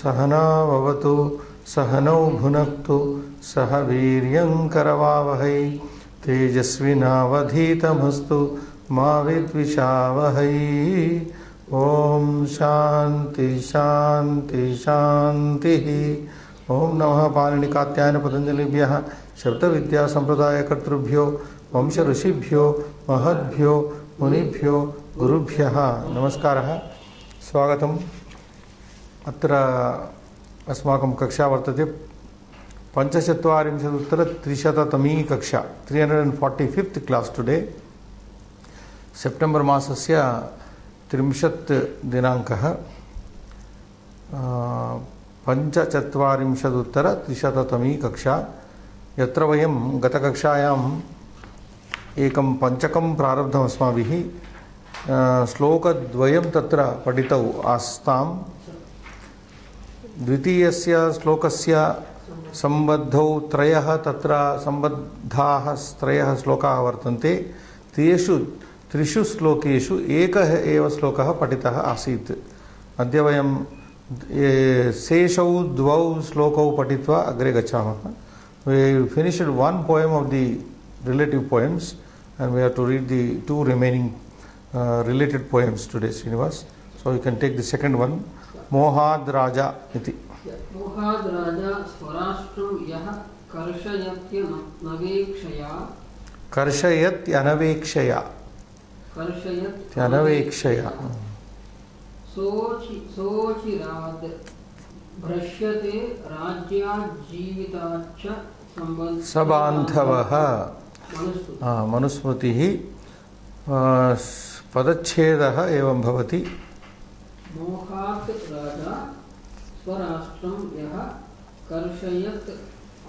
सहना भवतु सहनौ भुनक्तु सह वीर्यं करवावहै तेजस्विनावधीतमस्तु मा विद्विषावहै। ओम शांति शांति शांति। ओम नमः पाणिनि कात्यायन पतंजलिभ्यः शब्द विद्या संप्रदाय कर्तृभ्यो वंश ऋषिभ्यो महद्भ्यो मुनिभ्यो गुरुभ्यः नमस्कारः। स्वागतम्। अत्र अस्माकं कक्षा वर्तते 45-उत्तर-300तमी कक्षा 345th क्लास टुडे। सेप्टेम्बर् मासस्य 30 दिनाङ्कः 45-उत्तर-300तमी कक्षा, यत्र वयं गतकक्षायाम् एकं पञ्चकं प्रारब्धम् अस्माभिः। श्लोकद्वयं तत्र पठितौ आस्ताम्। द्वितीयस्य श्लोकस्य सम्बद्धौ त्रयः तत्र सम्बद्धाः त्रयः श्लोकाः वर्तन्ते। तेषु त्रिषु श्लोकेषु एकः एव श्लोकः पठितः आसीत्। अद्य वयं शेषौ द्वौ श्लोकौ पठित्वा अग्रे गच्छामः। We finished one poem of the relative poems and we have to read the two remaining related poems today, Srinivas. So you can take the second one. Mohad Raja iti. Mohad Raja Swarashtam Yah Karshayatyanavekshaya. Karshayatyanavekshaya. Karshayatyanavekshaya. Sochirad Brashyate Rajya Jivitacha Sabandhavaha Manusmritihi पदच्छेदः एवं भवति। मोहात् राजा स्वराष्ट्रं यः कर्षयत्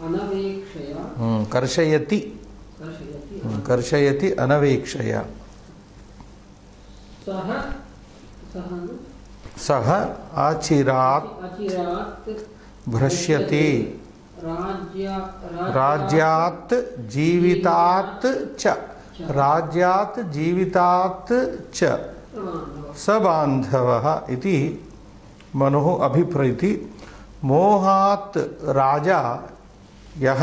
अनवेक्षया कर्षयति अनवेक्षया सः आचिरात् भ्रश्यति राज्यात् जीवितात् च राज्यात् जीवितात् च सबान्धवः इति मनुः अभिप्रैति। मोहात् राजा यः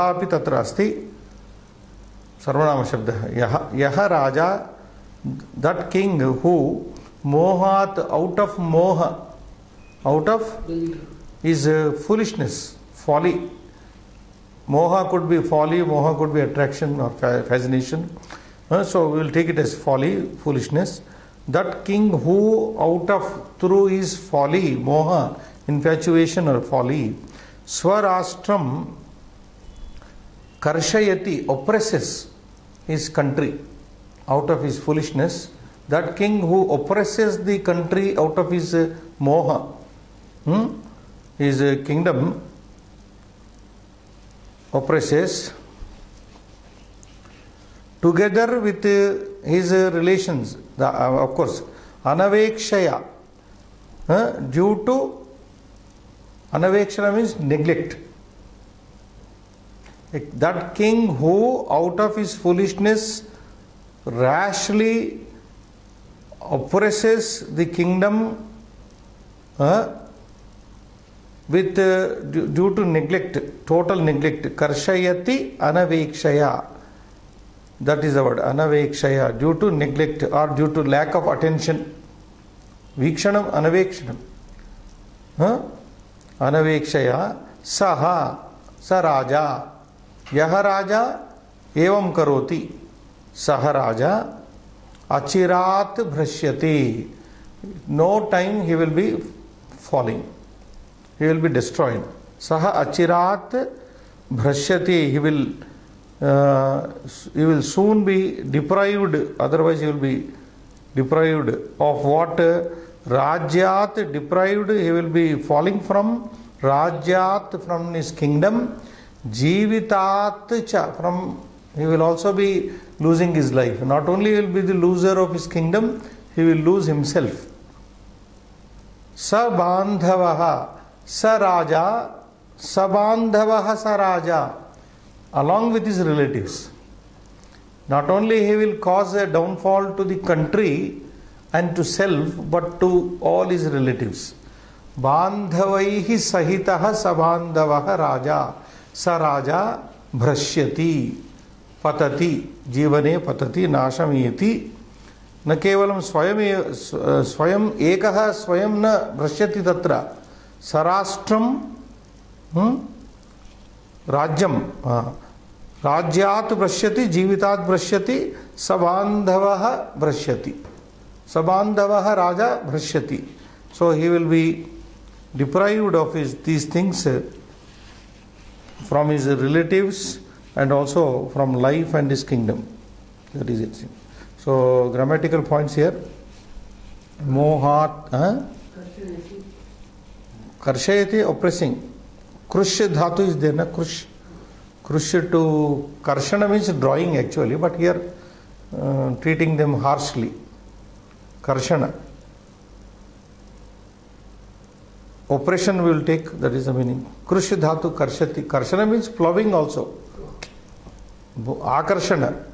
अपि तत्र अस्ति सर्वनामशब्दः। यः राजा, that king who mohat, out of moha, out of is foolishness, folly. Moha could be folly, moha could be attraction or fascination. So we will take it as folly, foolishness. That king who out of through his folly, moha, infatuation or folly, Swarashtam karshayati, oppresses his country out of his foolishness. That king who oppresses the country out of his moha, his kingdom, oppresses together with his relations, of course, anavekshaya, due to anavekshaya means neglect. That king who out of his foolishness rashly oppresses the kingdom with due to neglect, total neglect. Karshayati anavekshaya. That is the word, anavekshaya, due to neglect or due to lack of attention. Vikshanam anavekshanam. Anavekshaya saha sa raja. Yaha raja evam karoti. Saha raja achirat bhrashyati. No time he will be falling. He will be destroyed. Saha achirat bhrashyati. He will soon be deprived. Otherwise he will be deprived of what? Rajyat, deprived. He will be falling from Rajyat, from his kingdom. Jivitat cha, from he will also be losing his life. Not only he will be the loser of his kingdom, he will lose himself. Sabandhavaha, sa raja, sabandhavaha sa raja, along with his relatives. Not only he will cause a downfall to the country and to self, but to all his relatives. बान्धवैः सहितः स बान्धवः राजा स राजा भ्रश्यति पतति जीवने पतति नाशमेति न केवलं स्वयं एकः स्वयं न भ्रश्यति तत्र सराष्ट्रं राज्यं राज्यात् भ्रश्यति जीवितात् भ्रश्यति स बान्धवः भ्रश्यति स बान्धवः राजा भ्रश्यति. So he will be deprived of these things from his relatives and also from life and his kingdom. That is it. So grammatical points here. Mohat karshayati, oppressing. Krush dhatu is there, na? Krush. Krush to karshana means drawing actually, but here treating them harshly. Karshana. Oppression will take, that is the meaning. Krush dhatu karshati. Karshana means plowing also. Akarshana.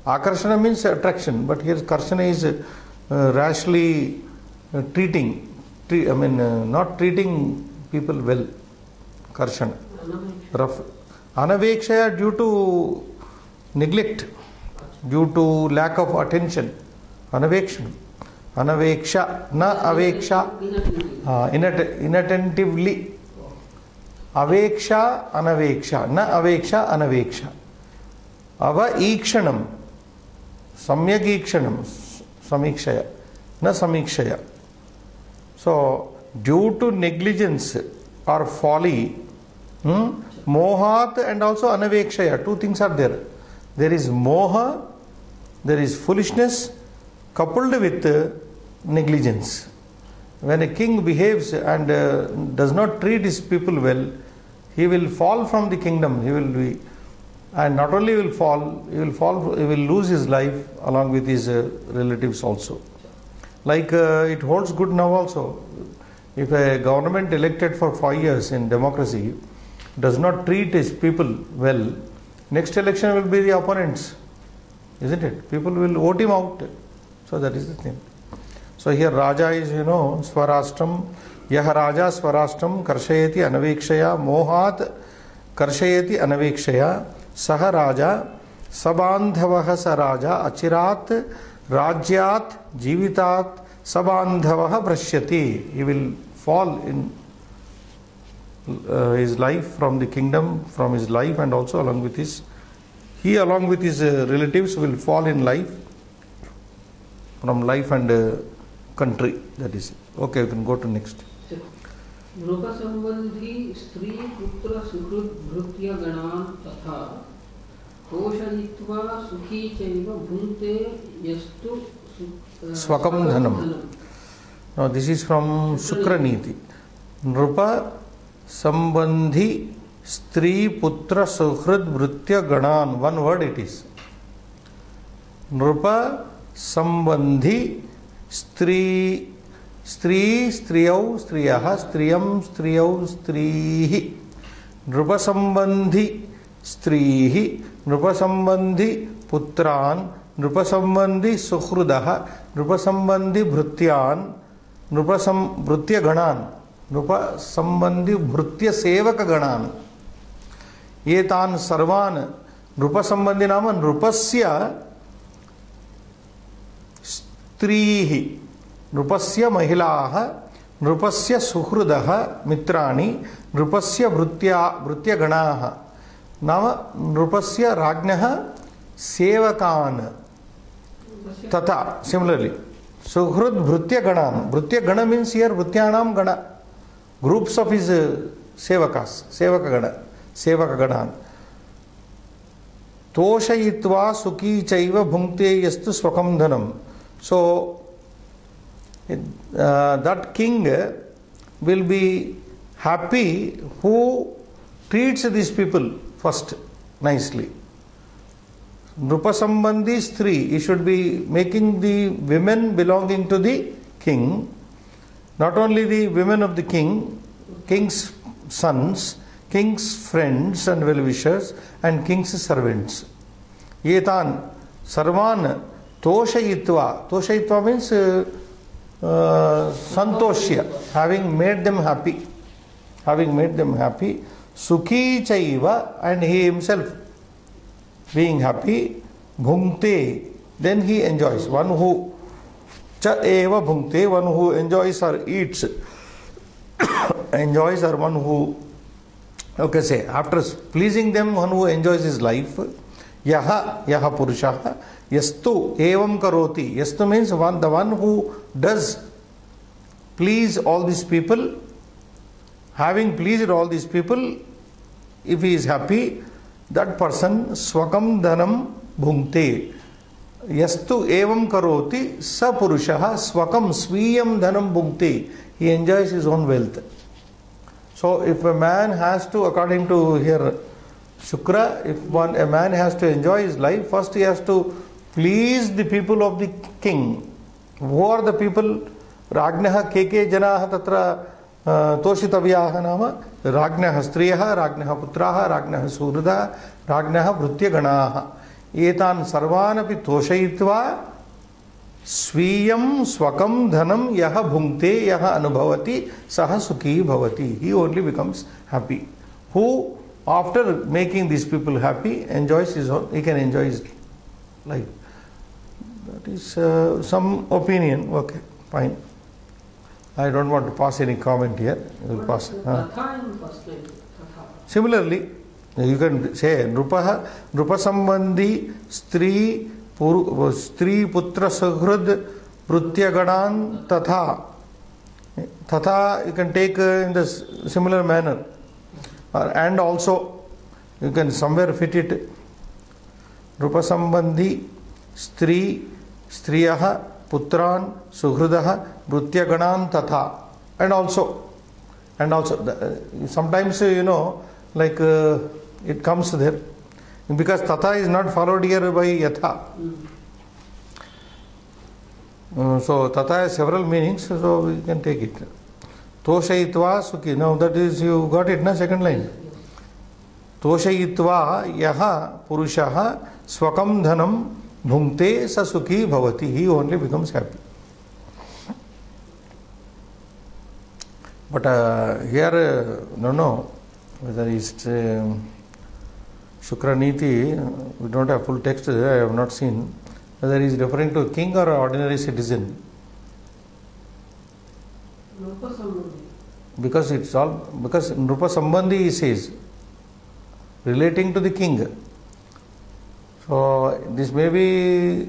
Akarshana means attraction, but here karshana is rashly treating. Not treating people well. Karshana. Rough. Anavekshaya due to neglect, due to lack of attention. Anaveksha. Anaveksha, na aveksha. Inattentively. Aveksha, anaveksha. Na aveksha, anaveksha. Ava ikshanam. Samyak ikshanam. Samikshaya. Na samikshaya. So, due to negligence or folly, mohat and also anavekshaya, two things are there. There is moha, there is foolishness coupled with negligence. When a king behaves and does not treat his people well, he will fall from the kingdom. He will be, and not only will fall, he will lose his life along with his relatives also. Like it holds good now also. If a government elected for 5 years in democracy does not treat his people well, next election will be the opponents, isn't it? People will vote him out. So that is the thing. So here Raja is, Swarashtam, Yah Raja Swarashtam Karshayati Anavekshaya Mohat Karshayati Anavekshaya Saha Raja Sabandhavah Sa Raja Achirat Rajyat Jivitat Sabandhavah Brashyati. He will fall in his life from the kingdom, from his life, and also along with his relatives will fall in life from life and country. That is it. Okay, we can go to next. नृप संबंधी स्त्री पुत्र सुहृद भृत्य गणान् तथा पोषयित्वा सुखी चैव भुङ्क्ते यस्तु स्वकं धनम. Now this is from Shukra Niti. Nrupa Sambandhi Stri Putra Suhrad Vritya Ganan. One word it is. Nrupa Sambandhi Stri Striyau Striyaha Striyam Striyau Strihi. Nrupa Sambandhi Strihi. Nrupa Sambandhi Putran. Nrupa Sambandhi Suhrudaha. Nrupa Sambandhi Bhrutyan. Nrupa Bhrutya Ganan. Nrupa Sambandhi Bhrutya Sevaka Ganan. Etan Sarvan. Nrupa Sambandhi Nama Nrupasya Strihi. Nrupasya Mahilaha. Nrupasya Suhrudaha Mitrani. Nrupasya Bhrutya Ganaha. Nama Nrupasya Ragnaha Sevakan. Tata. Similarly. Suhrud Bhrutya Ganan. Bhrutya Gana means here Bhrutyanam Gana. Groups of his Sevakas. Sevaka Ganan. Toshayitva Sukhi Chaiva Bhunkte Yastu Swakam Dhanam. So, that king will be happy who treats these people first nicely. Nrupa Sambandhi Stri, he should be making the women belonging to the king, not only the women of the king, king's sons, king's friends and well-wishers, and king's servants. Yetan Sarvan Toshayitva. Toshayitva means santoshya, having made them happy, sukhi chaiva, and he himself being happy, bhunkte, then he enjoys. One who cha eva bhunkte, one who enjoys or eats, enjoys, or one who, okay, say, after pleasing them, one who enjoys his life, yaha purushaha, yastu evam karoti. Yastu means the one who does please all these people, having pleased all these people, if he is happy, that person swakam dhanam bhunkte. Yastu evam karoti sa purushaha swakam swiyam dhanam bhunkte. He enjoys his own wealth. So if a man has to, according to here Shukra, if a man has to enjoy his life, first he has to please the people of the king. Who are the people? Ragnaha keke janaha tatra toshitavyaha nama Ragnaha striyaha, Ragnaha putraha, Ragnaha surudha, Ragnaha vrutyaganaha. Etan sarvanapi toshayitva swiyam swakam dhanam yaha bhunkte yaha anubhavati saha sukhi bhavati. He only becomes happy. Who, after making these people happy, enjoys his own, he can enjoy his life. That is some opinion. Okay, fine. I don't want to pass any comment here. I will pass. Similarly, you can say Nrupa sambandhi stri putra suhrud prutyaganan tatha. Tatha you can take in the similar manner. And also you can somewhere fit it. Nrupa sambandhi striyaha putran suhrudaha prutyaganan tatha. And also sometimes like it comes there, because tatha is not followed here by yatha. So tatha has several meanings, so we can take it. Toshayitva sukhi. Now that is, you got it, na, second line. Toshayitva yaha purushaha swakam dhanam bhunkte sa sukhi bhavati. He only becomes happy. But here, no, whether it's Shukraniti, we don't have full text, I have not seen. Whether he is referring to a king or an ordinary citizen. Because Nrupa Sambandhi, he says, relating to the king. So this may be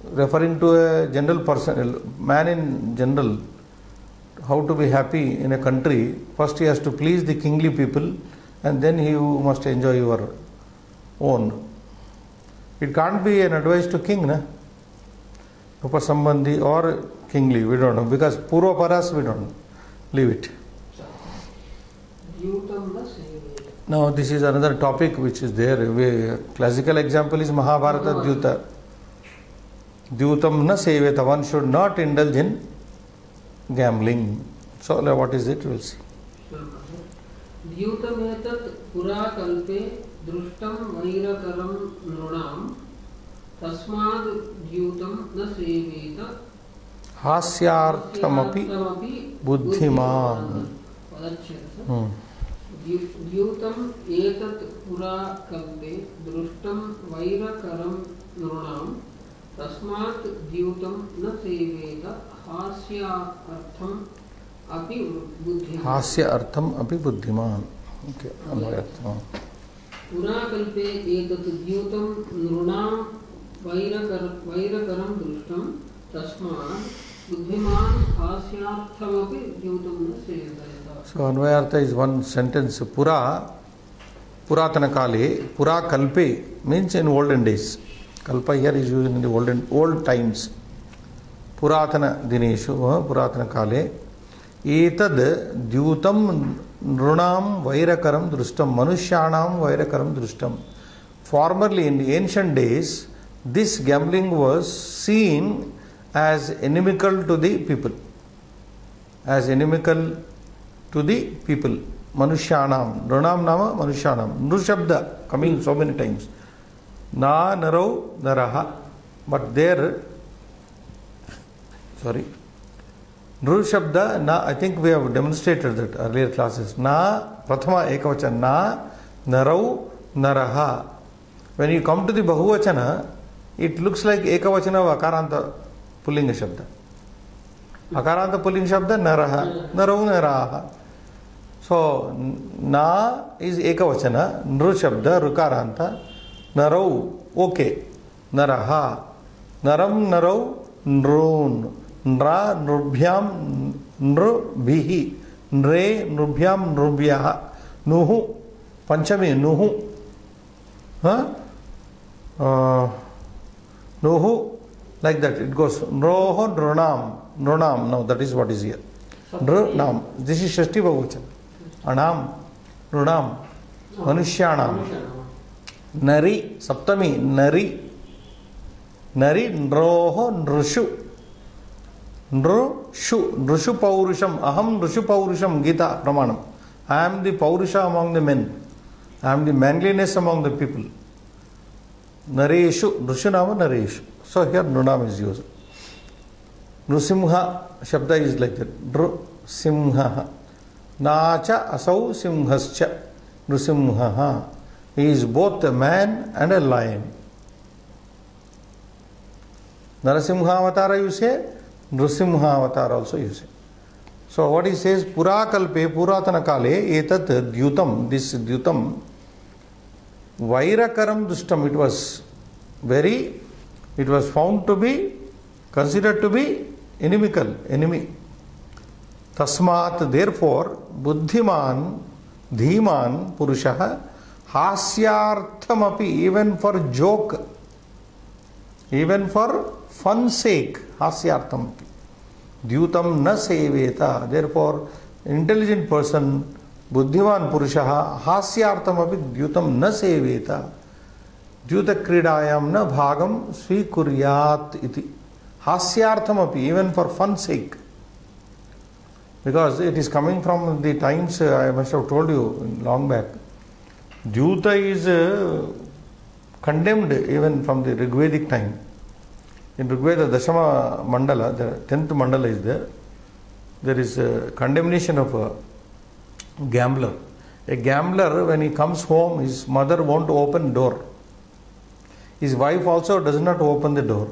referring to a general person, man in general. How to be happy in a country, first he has to please the kingly people, and then you must enjoy your own. It can't be an advice to king, na? Rupa Sambandhi or kingly, we don't know, because Purva Paras we don't know. Leave it. Now this is another topic which is there. Classical example is Mahabharata Dyuta. Dyutam na seveta. One should not indulge in gambling. So what is it? We'll see. Dyutametat pura kalpe drushtam vairakaram nrunam tasmad dyutam na seveta hasyarthamapi buddhiman. Dyutam etat pura kalpe drushtam vairakaram nrunam tasmad dyutam na seveta hasyartham api buddhiman. Hasyartham api buddhiman. Okay. Pura kalpe etat dyutam nrunam vairakaram drushtam tasmad buddhiman hasyartham api dyutam na seveta. So Anvayartha is one sentence. Pura, Puratana Kale, Pura Kalpe means in olden days. Kalpa here is used in the old times. Puratana Dineshu, Puratana Kale. Etad Dyutam Nrunam Vairakaram Drustam, Manushyanam Vairakaram Drustam. Formerly in the ancient days, this gambling was seen as inimical to the people. As inimical to the people. Manushyanam. Nrunam nama Manushyanam. Nrushabda coming so many times. Na narau naraha. But there, Nru Shabda, na, I think we have demonstrated that earlier classes. Na, Prathama Ekavachana, na, narau, naraha. When you come to the Bahuvachana, it looks like Ekavachana of Akaranta Pullinga Shabda. Akaranta Pullinga Shabda, naraha, narau, naraha. So, na is Ekavachana, Nru Shabda, Rukaranta, narau, okay, naraha, naram, narau, nrun. Nra, nrubhyam, nrubhihi, nre, nrubhyam, nrubhyaha, nuhu, panchami, nuhu, nuhu, like that it goes. Nroho, nrunam, nrunam, no, that is what is here. Nrunam, this is Shashti Bahuvachana. Anam, nrunam, manushyanam, nari, saptami, nari, nari, nroho, nrushu. Nrushu Paurusham, Aham Nrushu Paurusham, Gita Pramanam. I am the Paurusha among the men. I am the manliness among the people. Nareshu, Nrushanama Nareshu. So here Nrunam is used. Nrusimha Shabda is like that. Nrusimha. Nacha Asau Simhascha. Nrusimha. He is both a man and a lion. Narasimha Avatara you say? Nrusimha avatar also you say. So what he says, Purakalpe, Puratana Kale, etat dyutam, this dyutam, Vairakaram dustam, it was found to be, considered to be inimical, enemy. Tasmat, therefore, Buddhiman, Dhiman, Purushaha, Hasyarthamapi, even for joke, even for fun's sake, hasyartham, dyutam na seveta. Therefore, intelligent person, buddhiman purushaha, hasyartham api dyutam na seveta. Dyuta kridayam na bhagam swikuryat iti. Hasyartham api, even for fun's sake. Because it is coming from the times, I must have told you long back. Dyuta is condemned even from the Rigvedic time. In Rigveda, Dashama Mandala, the 10th Mandala is there. There is a condemnation of a gambler. A gambler, when he comes home, his mother won't open door. His wife also does not open the door.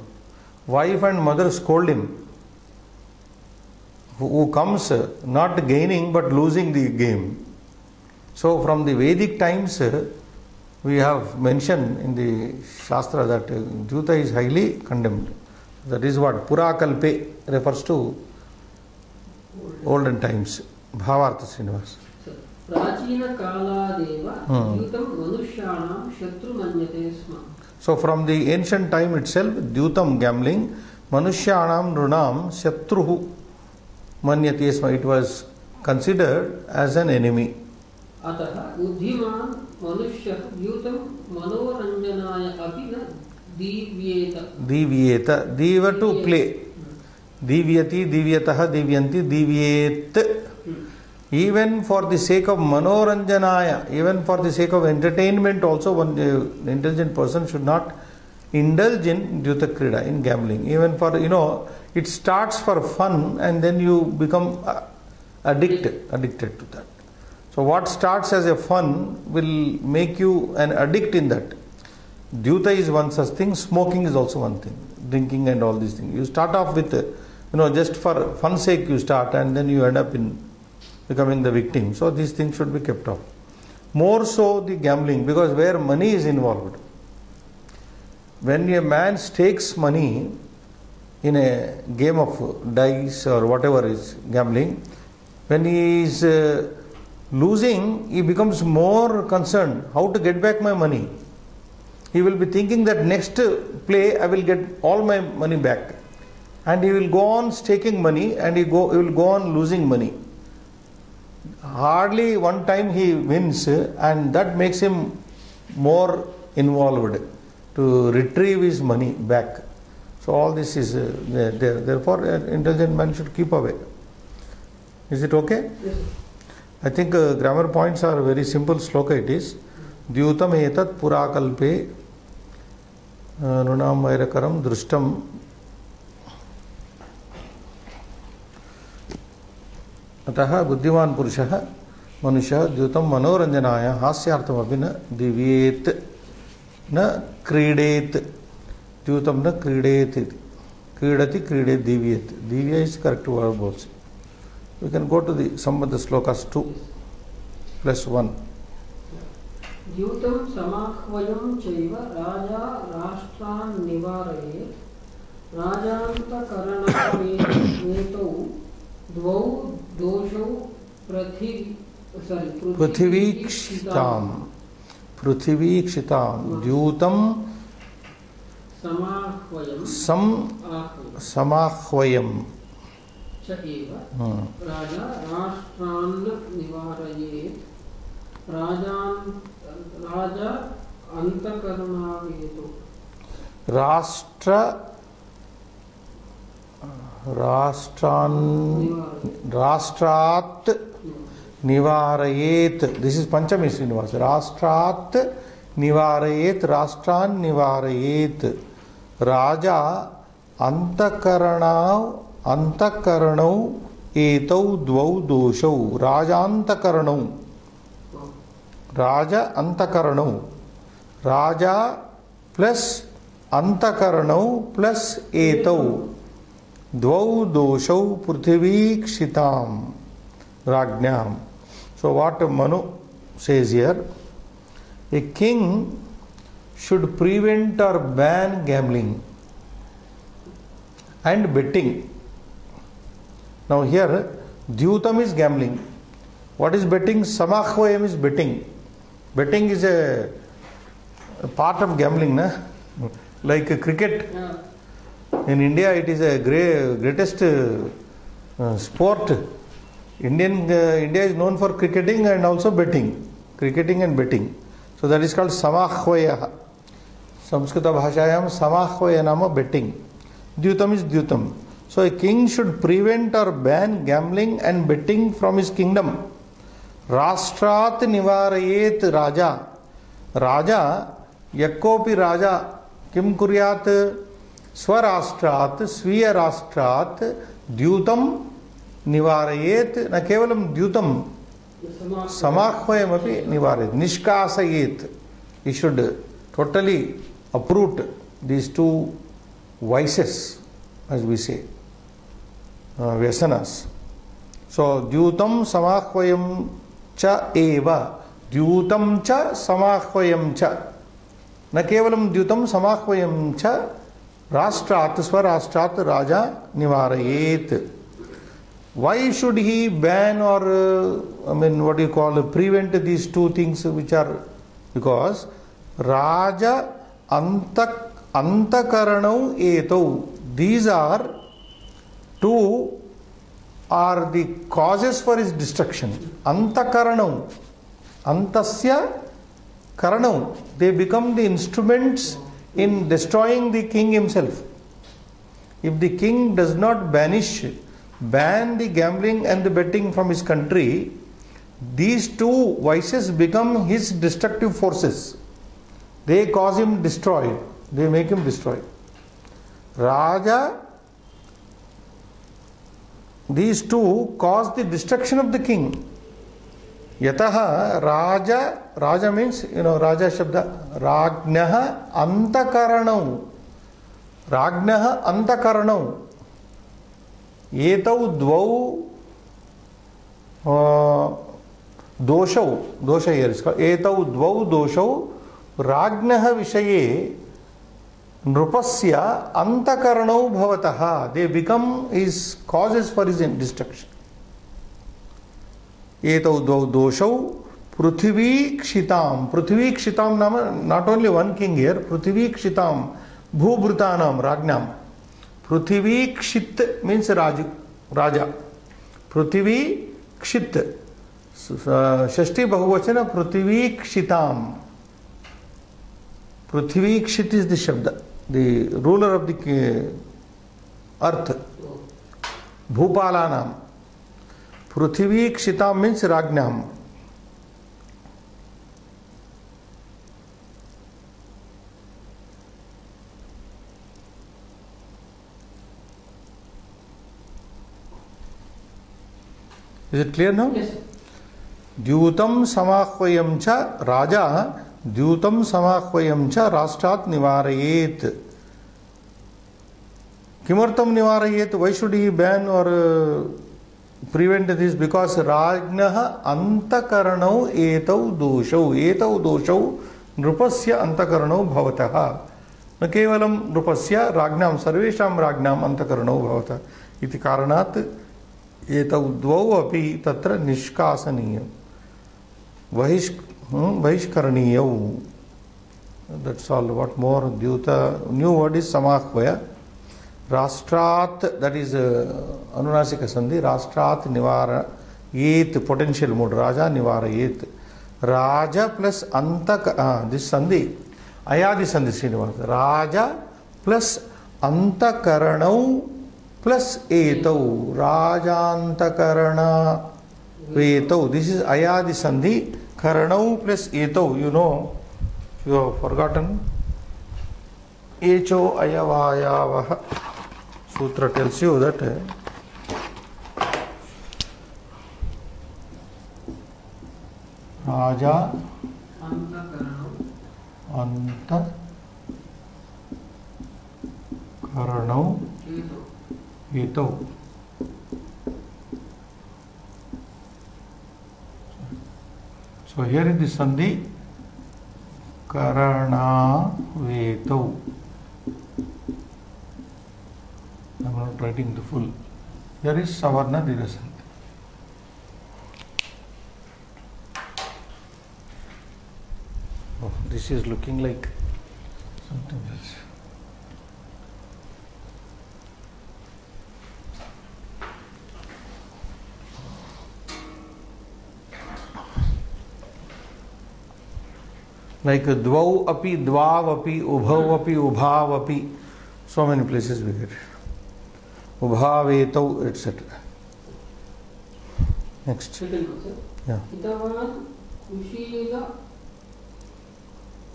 Wife and mother scold him. Who comes not gaining but losing the game. So from the Vedic times, we have mentioned in the Shastra that Dyuta is highly condemned. That is what Purakalpe refers to olden times. Bhavartha Srinivas. Prachina Kaladeva Dyutam Manushyanam Shatru Manyate Sma. So from the ancient time itself, Dyutam gambling, Manushyanam Nrunam Shatruhu Manyate Sma. It was considered as an enemy. Ataha Buddhiman Manushya Dyutam Manoranjanaya Apina Divyeta. Divyeta. Diva to play. Divyati, Divyataha, Divyanti, Divyet. Even for the sake of Manoranjanaya, even for the sake of entertainment also, one intelligent person should not indulge in Dyuta Krida, in gambling. Even for, it starts for fun and then you become addicted to that. So what starts as a fun will make you an addict in that. Dyuta is one such thing, smoking is also one thing, drinking and all these things. You start off with, just for fun sake you start and then you end up in becoming the victim. So these things should be kept off. More so the gambling, because where money is involved. When a man stakes money in a game of dice or whatever is gambling, when he is losing, he becomes more concerned how to get back my money. He will be thinking that next play I will get all my money back, and he will go on staking money and he will go on losing money. Hardly one time he wins, and that makes him more involved to retrieve his money back. So all this is there. Therefore, an intelligent man should keep away. Is it okay? Yes. I think grammar points are very simple. Shloka it is. Dyutam etat purakalpe nunam vairakaram drushtam अतः बुद्धिमान् पुरुषः मनुष्यः द्यूतं मनोरञ्जनाय हास्यार्थमपि न दीव्येत् न क्रीडेत् द्यूतं न क्रीडेत् इति क्रीडति क्रीडेत् दीव्येत् दीव्य is correct verb also. We can go to the Sambandha slokas 2 plus 1. द्यूतं समाह्वयं चैव राजा राष्ट्रान् निवारयेत् राजान्तकरणावेतौ द्वौ दोषौ पृथिवीक्षितां द्यूतं समाह्वयं च एव राजा राष्ट्रान् निवारयेत् राजा अन्तकरणावेतौ राष्ट्रात् निवारयेत्. दिस इज पंचमी श्रीनिवास. राष्ट्रात् निवारयेत् राष्ट्रान् निवारयेत्. राजा अंतकरणौ एतौ द्वौ दोषौ. राजान्तकरणौ राजा अंतकरणौ राजा प्लस अंतकरणौ प्लस एतौ द्वौ दोषौ पृथिवीक्षितां राज्ञां. So what Manu says here, a king should prevent or ban gambling and betting. Now here Dyutam is gambling. What is betting? Samahvayam is betting. Betting is a part of gambling, na? Like cricket. In India, it is a greatest sport. India is known for cricketing and also betting. Cricketing and betting. So that is called samahvaya. Samskrita bhashayam samahvaya nama betting. Dyutam is dyutam. So a king should prevent or ban gambling and betting from his kingdom. Rashtrat nivarayet raja. Raja, yakkopi raja, kim kuryat? स्वराष्ट्रात् स्वीय राष्ट्रात् द्यूतं निवारयेत्. न केवलं द्यूतं समाह्वयमपि निवारयेत्. निष्कासयेत्. He should totally uproot these two vices, as we say, vyasanas. So द्यूतं समाह्वयं च एव. द्यूतं च समाह्वयं च. न केवलं द्यूतं समाह्वयं च. राष्ट्रात् स्वराष्ट्रात् राजा निवारयेत्. Why should he ban or what do you call, prevent these two things which are? Because Raja Antakaranau etau. These are two are the causes for his destruction. Antakaranau. Antasya Karanau. They become the instruments in destroying the king himself. If the king does not ban the gambling and the betting from his country, these two vices become his destructive forces. They cause him destroyed. They make him destroyed. Raja, these two cause the destruction of the king. Yataha Raja means, Raja Shabda, Rajnaha Antakaranau. Rajnaha Antakaranau. Etau dvau dosha here is called. Etau dvau doshau Rajnaha Vishaye Nrupasya Antakaranau Bhavataha. They become his causes for his destruction. Etau dvau doshau Prithvikshitam. Prithvikshitam nama, not only one king here, Prithvikshitam Bhubhrutanam Rajnam. Prithvikshit means Raja. Prithvikshit. Shashti Bahuvachana Prithvikshitam. Prithvikshit is the Shabda, the ruler of the earth. Bhupalanam. Prithvikshitam means Rajnam. Is it clear now? Yes, sir. Dyutam samahvayam cha Raja Dyutam samahvayam cha Rashtraat nivarayet. Kimartam nivarayet? Why should he ban or prevent this? Because Rajnaha antakaranau etau doshau nrupasya antakaranau bhavataha. न केवलं नृपस्य राज्ञां सर्वेषां राज्ञां अंतःकरणौ भवतः इति कारणात् एतौ द्वौ अपि तत्र निष्कासनीयं बहिष्करणीयौ. That's all. What more? Dyuta. New word is samahvaya. Rashtraat, that is anunasika sandhi. Rashtraat nivarayet, potential mode. Raja nivarayet. Raja plus anta, this sandhi. Ayadi sandhi Srinivasa. Raja plus antakaranau plus etau. Rajantakarana etau. This is ayadi sandhi. Karanau plus etau. You know, you have forgotten. Echo ayavayavaha. Sutra tells you that Raja Anta Karanau Etau. So here is the sandhi Karana Vetau. I am not writing the full. Here is Savarna Dirasant. Oh, this is looking like something else. Like dvau api, dvav api, ubhav api, ubhav api. So many places we get it. Ubhavetau, etc. Next. Second question. Yeah. Hitavan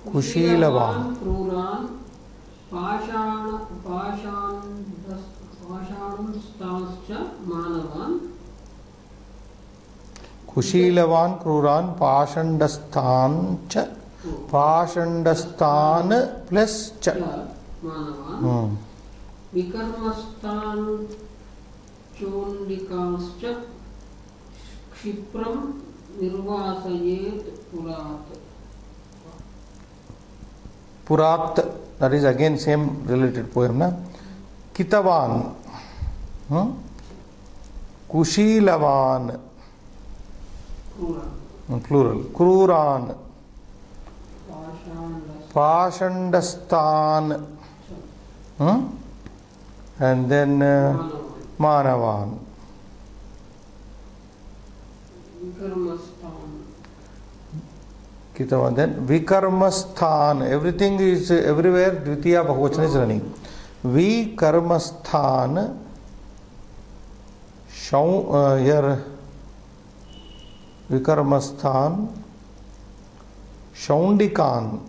Kushilavan. Kruran Pashandastanscha Manavan. Kushilavan, Kruran, Pashandastan plus cha. Manavan. Vikarmastan Chondikanscha Kshipram Nirvasayet Purat. Purat, that is again same related poem, na? Kitavan, Kushilavan, plural, Kruran, Pashandastan, and then Manavan. Kitavan, then Vikarmastan, everything is everywhere, Dvitiya Bahuvachana is running. Vikarmastan, here Vikarmastan, Shaundikan,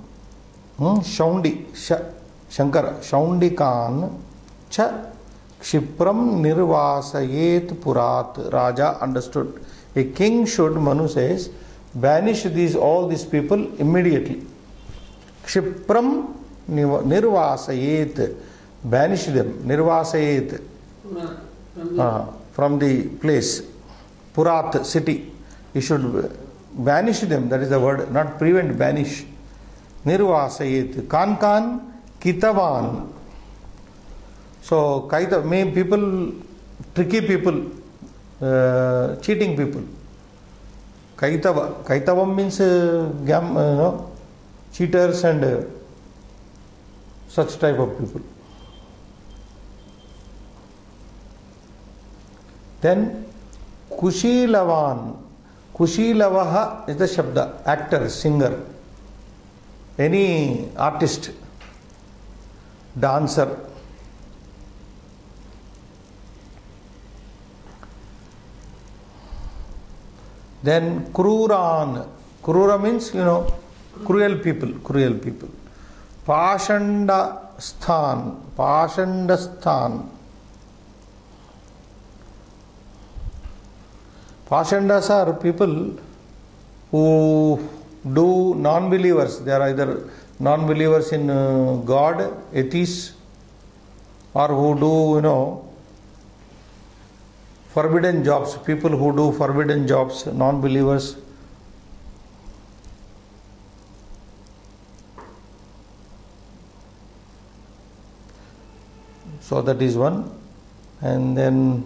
Shankara, Shaundikan, Cha Kshipram Nirvasayet Purat. Raja understood. A king should, Manu says, banish all these people immediately. Kshipram Nirvasayet, banish them, Nirvasayet, from the place, Purat, city. You should banish them, that is the word, not prevent, banish. Nirvasayet. Kan, Kitavan. So, may people, tricky people, cheating people. Kaitavam means cheaters and such type of people. Then Kushilavan. Kushilavaha is the Shabda, actor, singer, any artist, dancer. Then Kruran. Krura means, cruel people. Pashandastan. Pashandas are people who do non-believers. They are either non-believers in God, atheists, or who do, forbidden jobs. People who do forbidden jobs, non-believers. So that is one. And then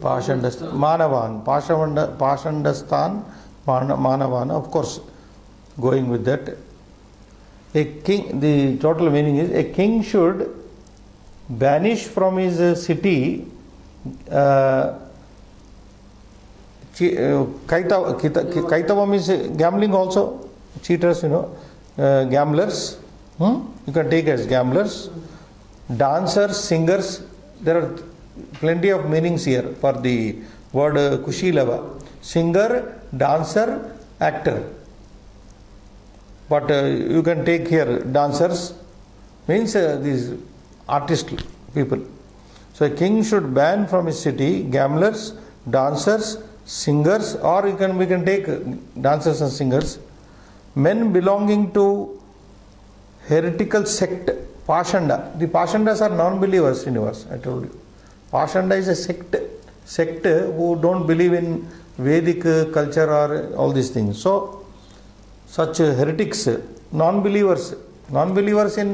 Pashandastan, Manavan, Pashandastan, Manavan, of course, going with that. A king, the total meaning is a king should banish from his city Kaitavam is gambling also, cheaters, gamblers. You can take as gamblers. Dancers, singers, there are plenty of meanings here for the word Kushilava. Singer, dancer, actor. But you can take here dancers, means these artist people. So a king should ban from his city gamblers, dancers, singers, or we can take dancers and singers, men belonging to heretical sect, Pashanda. The Pashandas are non-believers, Srinivas, I told you. Pashanda is a sect who don't believe in Vedic culture or all these things. So, such heretics, non-believers in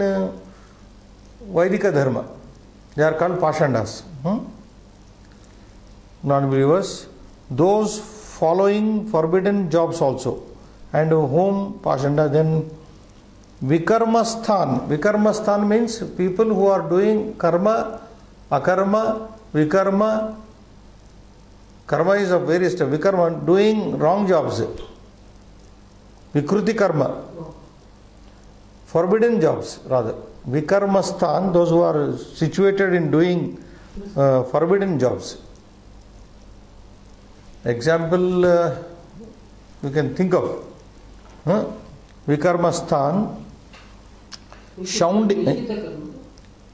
Vaidika Dharma, they are called Pashandas. Non-believers, those following forbidden jobs also, and whom Pashanda. Then Vikarmastan means people who are doing karma, akarma, vikarma. Karma is of various types. Vikarma, doing wrong jobs. Vikruti karma, forbidden jobs rather. Vikarmastan, those who are situated in doing forbidden jobs. Example you can think of. Vikarmastan,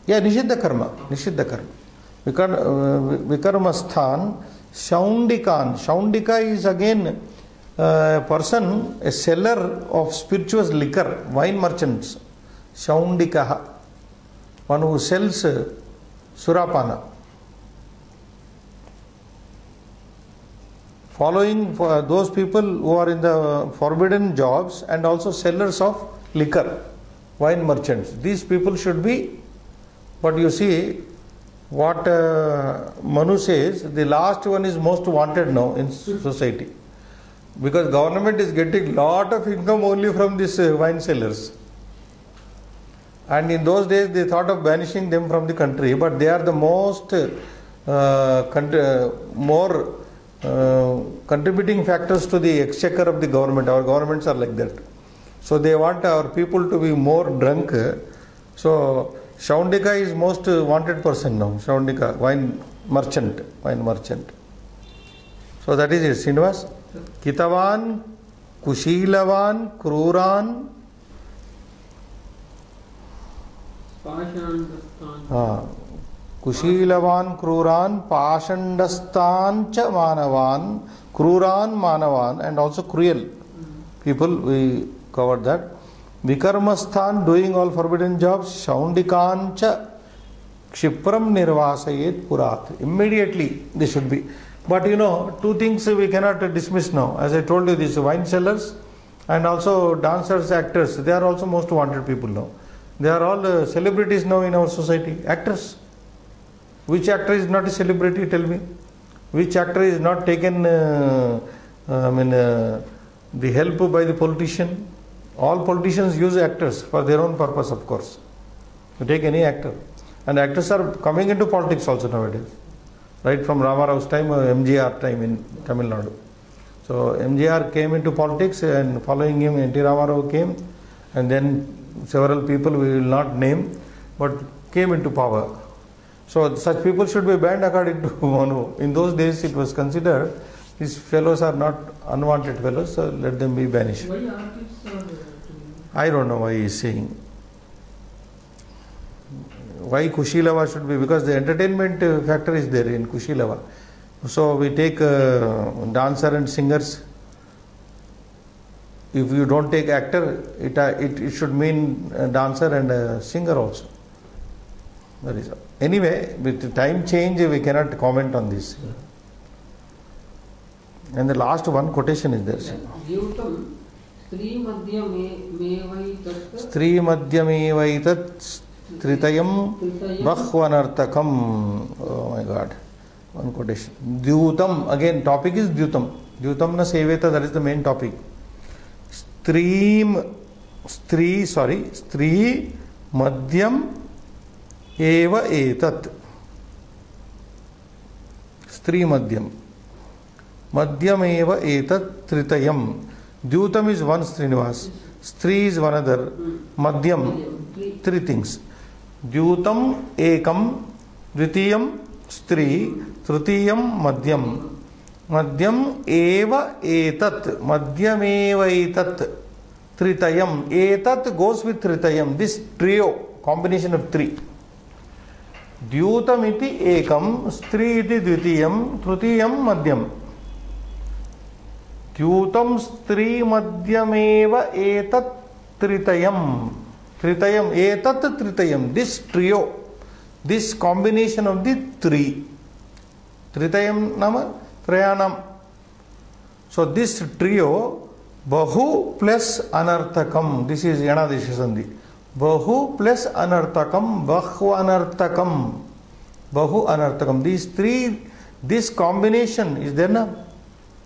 Nishiddha karma. Vikarmastan, Shaundikan. Shaundika is again a person, a seller of spirituous liquor, wine merchants. Shaundikaha, one who sells Surapana. Following for those people who are in the forbidden jobs and also sellers of liquor, wine merchants. These people should be, but you see, what Manu says, the last one is most wanted now in society. Because government is getting lot of income only from these wine sellers. And in those days they thought of banishing them from the country, but they are the most more contributing factors to the exchequer of the government. Our governments are like that. So they want our people to be more drunk. So Shaundika is most wanted person now. Shaundika, wine merchant. So that is it, Srinivas. Kitavan, Kushilavan, Kruran, Kushilavan, Kruran, Pashandastan cha Manavan, Kruran, Manavan, and also cruel people, we covered that. Vikarmastan, doing all forbidden jobs. Shaundikan cha Kshipram Nirvasayet Purat. Immediately they should be. But two things we cannot dismiss now. As I told you, these wine sellers and also dancers, actors, they are also most wanted people now. They are all celebrities now in our society. Actors. Which actor is not a celebrity? Tell me. Which actor is not taken the help by the politician? All politicians use actors for their own purpose, of course. You take any actor. And actors are coming into politics also nowadays. Right from Ramarao's time, MGR time in Tamil Nadu. So MGR came into politics, and following him N.T. Ramarao came, and then several people we will not name, but came into power. So such people should be banned according to Manu. In those days it was considered these fellows are not unwanted fellows, so let them be banished. Why artists are I don't know why he is saying. Why Kushilava should be? Because the entertainment factor is there in Kushilava. So we take dancer and singers. If you don't take actor, it should mean a dancer and a singer also. That is all. Anyway, with the time change, we cannot comment on this. And the last one quotation is there. Dyutam Stri Madhyamevaitat Stri Madhyamevaitat Tritayam Bahvanartakam. Oh my God. One quotation. Dyutam. Again, topic is Dyutam. Dyutam na seveta, that is the main topic. Stri Madhyam Eva Etat. Stri Madhyam. Madhyam Eva Etat Tritayam. Dyutam is one Srinivas. Stri is one other. Madhyam, three things. Dyutam Ekam, Dvitiyam Stri, Trutiyam Madhyam. Madhyam Eva Etat. Madhyam Eva Etat Tritayam. Etat goes with Tritayam. This trio, combination of three. Dyutam iti Ekam, Stri iti Dvitiyam, Trutiyam Madhyam. Dyutam Stri Madhyameva Etat Tritayam. Tritayam, Etat Tritayam. This trio, this combination of the three. Tritayam nama Trayanam. So this trio, Bahu plus Anarthakam. This is Yanadesha Sandhi. Bahu plus Anarthakam, Bahu Anarthakam. Bahu Anarthakam. These three, this combination is there na?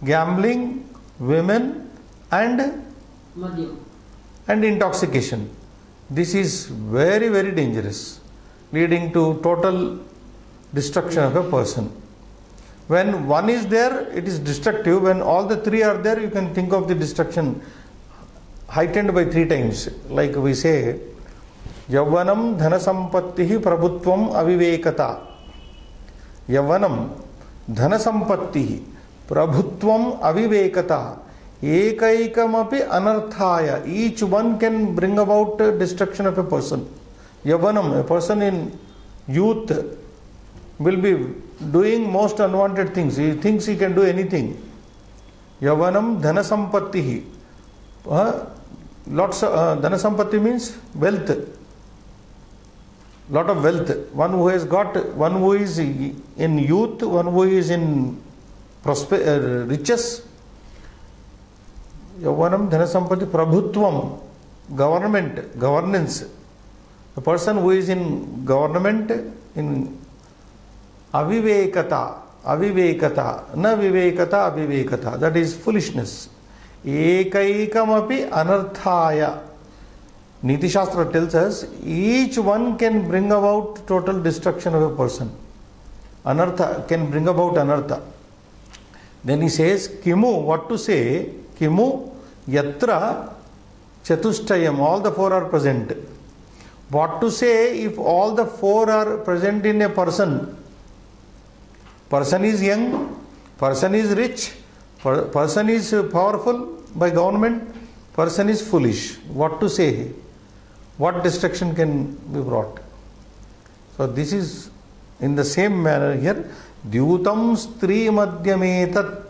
Gambling, women and intoxication. This is very, very dangerous, leading to total destruction of a person. When one is there, it is destructive. When all the three are there, you can think of the destruction heightened by 3 times. Like we say, Yavanam Dhanasampattihi Prabhutvam Avivekata. Yavanam Dhanasampattihi Prabhutvam Avivekata. Ekaikamapi Anarthaya. Each one can bring about destruction of a person. Yavanam, a person in youth, will be doing most unwanted things. He thinks he can do anything. Yavanam Dhanasampattihi. Dhanasampatti means wealth. Lot of wealth. One who has got, one who is in youth, one who is in riches. Yavanam Dhanasampatti Prabhutvam. Governance. The person who is in government, in Avivekata, na vivekata, avivekata. That is foolishness. Ekaikamapi anarthaya. Niti Shastra tells us each one can bring about total destruction of a person. Anartha can bring about anartha. Then he says, Kimu, what to say? Kimu yatra chatushtayam. All the 4 are present. What to say if all the 4 are present in a person? Person is young, person is rich, person is powerful by government, person is foolish. What to say? What destruction can be brought? So this is in the same manner here. Dyutam Stri Madhyametat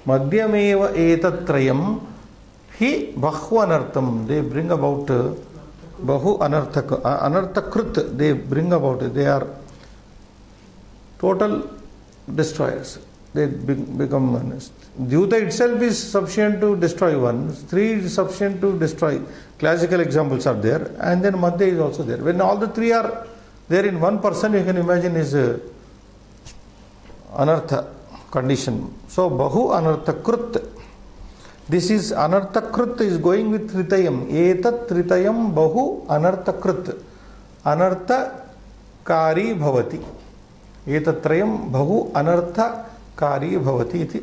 Madhyameva Etat Trayam Hi Bahvanartham. They bring about Bahu Anarthakrut. They bring about it. They are total destroyers. They become honest. Dyuta itself is sufficient to destroy one. Stri is sufficient to destroy. Classical examples are there. And then Madhya is also there. When all the 3 are there in one person, you can imagine is anartha condition. So Bahu Anarthakrut. This is Anarthakrut is going with Tritayam. Etat Tritayam Bahu Anarthakrut. Anarthakari Bhavati. Etat Trayam Bahu Anarthakari Bhavati iti.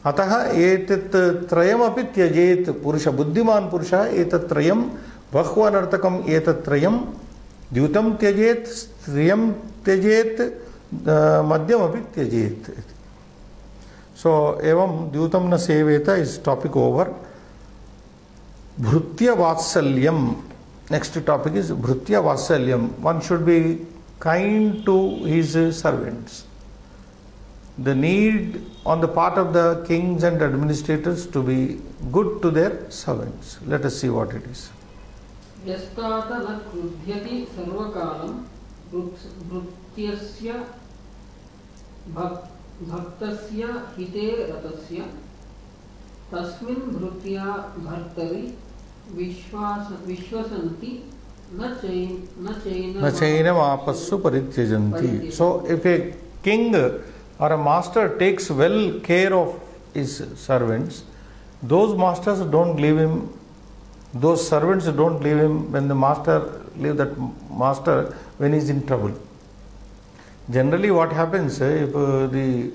Ataha etat Trayam api tyajet. Purusha Buddhiman Purusha etat Trayam Bahu Anarthakam etat Trayam Dyutam tyajet Striyam tyajet Madhyam api tyajet. So, evam Dyutam na seveta is topic over. Bhrutya Vatsalyam. Next topic is Bhrutya Vatsalyam. One should be kind to his servants. The need on the part of the kings and administrators to be good to their servants. Let us see what it is. यस्तात न क्रुध्यति सर्वकालं भृत्यस्य भक्तस्य हिते रतस्य तस्मिन् भृत्या भर्तरि विश्वसन्ति न चैनम् आपस्सु परित्यजन्ति. So if a king or a master takes well care of his servants, those masters don't leave him, those servants don't leave him when the master leave that master when he is in trouble. Generally what happens, if the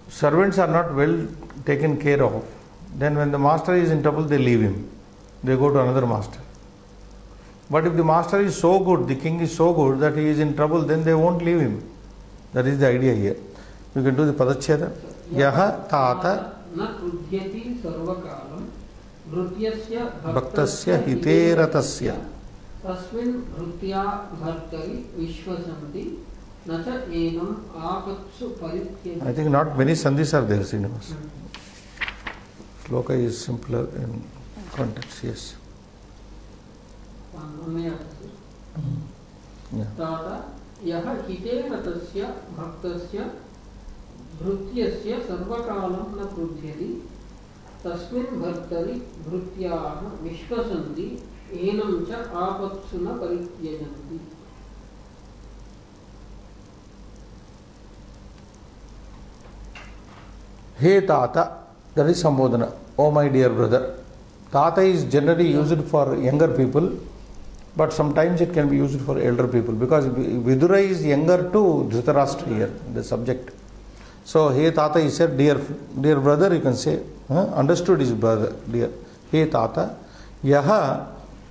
servants are not well taken care of, then when the master is in trouble, they leave him. They go to another master. But if the master is so good, the king is so good that he is in trouble, then they won't leave him. That is the idea here. You can do the padacheda. Yaha tata nakrudyati sarvakalam भृत्यस्य भक्तस्य हितेरतस्य तस्मिन् भृत्या भर्तरि विश्वसन्ति न च एनम् आपत्सु परित्यजन्ति. I think not many sandhis are there, Srinivas. Shloka is simpler in context, yes. ताता यः हितेरतस्य भक्तस्य भृत्यस्य सर्वकालं न क्रुध्यति तस्मिन् भर्तरि भृत्याः विश्वसन्ति एनं च आपत्सु न परित्यजन्ति. Hey Tata, that is Sambodhana. Oh my dear brother. Tata is generally used for younger people, but sometimes it can be used for elder people, because Vidura is younger to Dhritarashtra here, the subject. So, hey Tata, he said, dear brother, you can say, understood his brother, dear. Hey Tata, yaha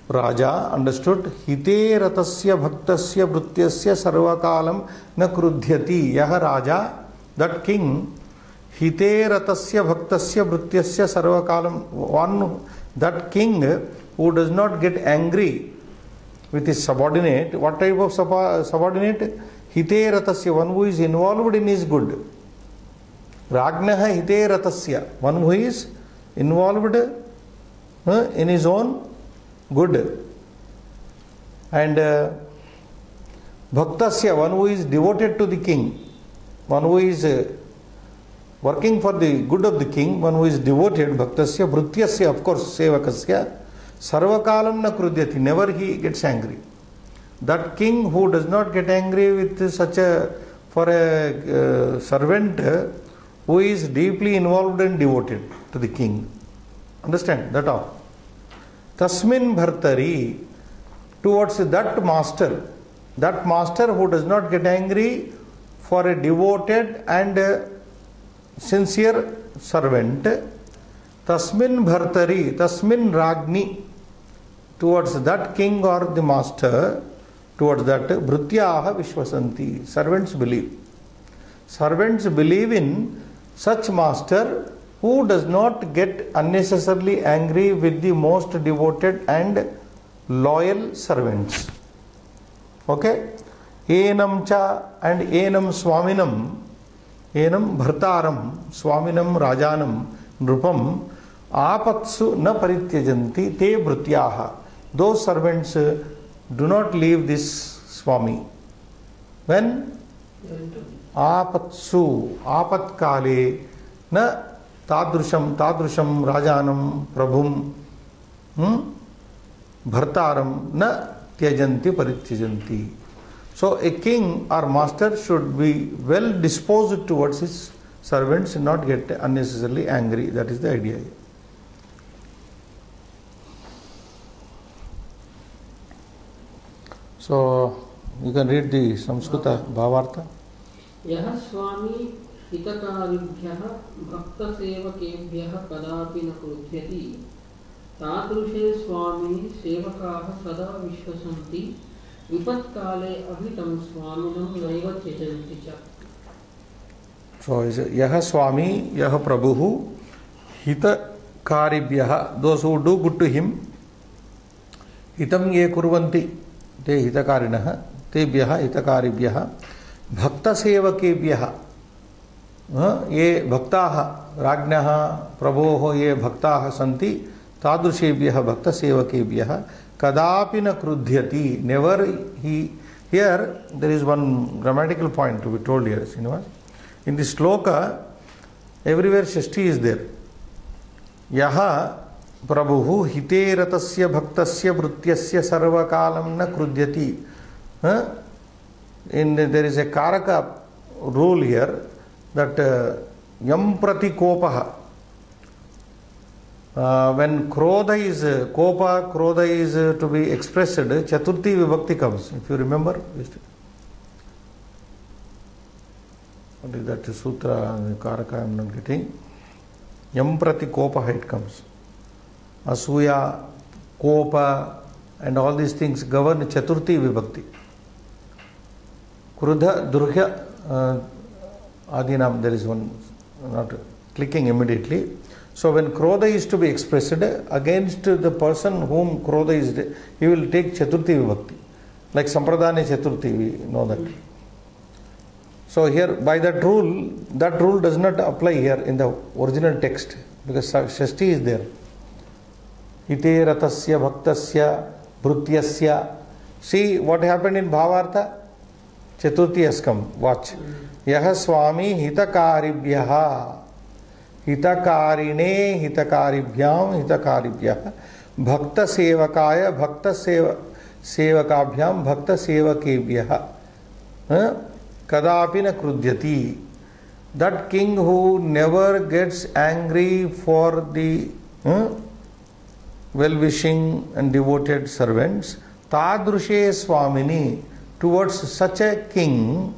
Raja understood, hite ratasya bhaktasya vrutyasya sarvakalam na krudhyati. Yaha Raja, that king, hite ratasya bhaktasya vrutyasya sarvakalam, one, that king who does not get angry with his subordinate. What type of subordinate? Hite ratasya, one who is involved in his good. Ragnaha hite ratasya, one who is involved in his own good. And bhaktasya, one who is devoted to the king, one who is working for the good of the king, one who is devoted. Bhaktasya vrutyasya, of course, sevakasya sarvakalam na krudyati, never he gets angry. That king who does not get angry with such a, for a servant who is deeply involved and devoted to the king. Understand that all. Tasmin bhartari, towards that master who does not get angry for a devoted and sincere servant. Tasmin bhartari, tasmin ragni, towards that king or the master, towards that bhrutyaha vishwasanti, servants believe. Servants believe in such master who does not get unnecessarily angry with the most devoted and loyal servants. Okay? Enam cha and enam swaminam, enam bhartaram, swaminam rajanam, nrupam, apatsu na parityajanti te bhrutyaha. Those servants do not leave this swami. When? Apatsu, apat kale, na tadrusham rajanam prabhum bhartaram na tyajanti parityajanti. So a king or master should be well disposed towards his servants and not get unnecessarily angry. That is the idea. So you can read the Samskrita Bhavartha. यः स्वामी हितकारिभ्यः भक्तसेवकेभ्यः कदापि न क्रुध्यति तादृशे स्वामी सेवकाः सदा विश्वसन्ति विपत्काले अहितं स्वामिनं नैव त्यजन्ति च. So यः स्वामी, यः प्रभुः, हितकारिभ्यः, those who do good to him, हितं ये कुर्वन्ति ते हितकारिणः, तेभ्यः हितकारिभ्यः भक्तसेवकेभ्यः ये भक्ताः राज्ञः प्रभोः ये भक्ताः सन्ति तादृशेभ्यः भक्तसेवकेभ्यः कदापि न क्रुध्यति never he here there is one grammatical point to be told here Srinivas. In this sloka everywhere Shashti is there. Yaha Prabhuhu hite ratasya bhaktasya vrutyasya sarvakalam na krudyati. There is a karaka rule here that yam prati kopaha. When krodha is krodha is to be expressed, chaturthi vibhakti comes. If you remember, what is that sutra? Karaka I am not getting. Yam prati kopaha it comes. Asuya, kopa, and all these things govern chaturthi vibhakti. Krudha, durhya, adinam, there is one not clicking immediately. So when krodha is to be expressed against the person whom krodha is, he will take chaturthi vibhakti. Like Sampradana Chaturthi, we know that. So here by that rule does not apply here in the original text because Shashti is there. Ite ratasya bhaktasya bhrutyasya. See what happened in Bhavartha? Chaturthi has come. Watch. Yaha swami hitakaribhyaha. Hitakarine hitakaribhyam hitakaribhyah. Bhakta sevakaya bhakta sevakabhyam bhakta sevakebhyah. Kadapi na krudyati. That king who never gets angry for the well-wishing and devoted servants, tadrushe swamini, towards such a king,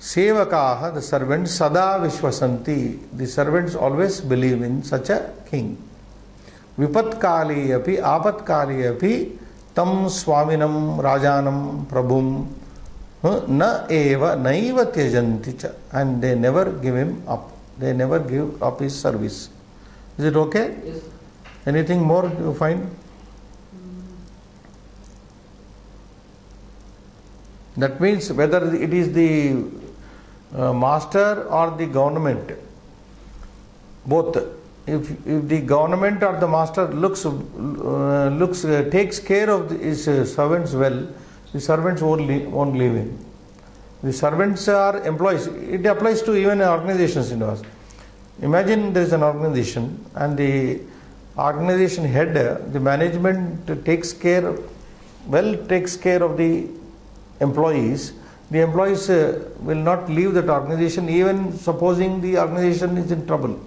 sevakaha, the servants, sada vishwasanti, the servants always believe in such a king. Vipatkali api, apatkali api, tam swaminam rajanam prabhum na eva naiva tyajanti cha, and they never give him up. They never give up his service. Is it okay? Yes. Anything more you find? That means whether it is the master or the government, both. If the government or the master takes care of his servants well, the servants won't leave him. The servants are employees. It applies to even organizations in us. Imagine there is an organization and the organization head, the management takes care of the employees. The employees will not leave that organization even supposing the organization is in trouble.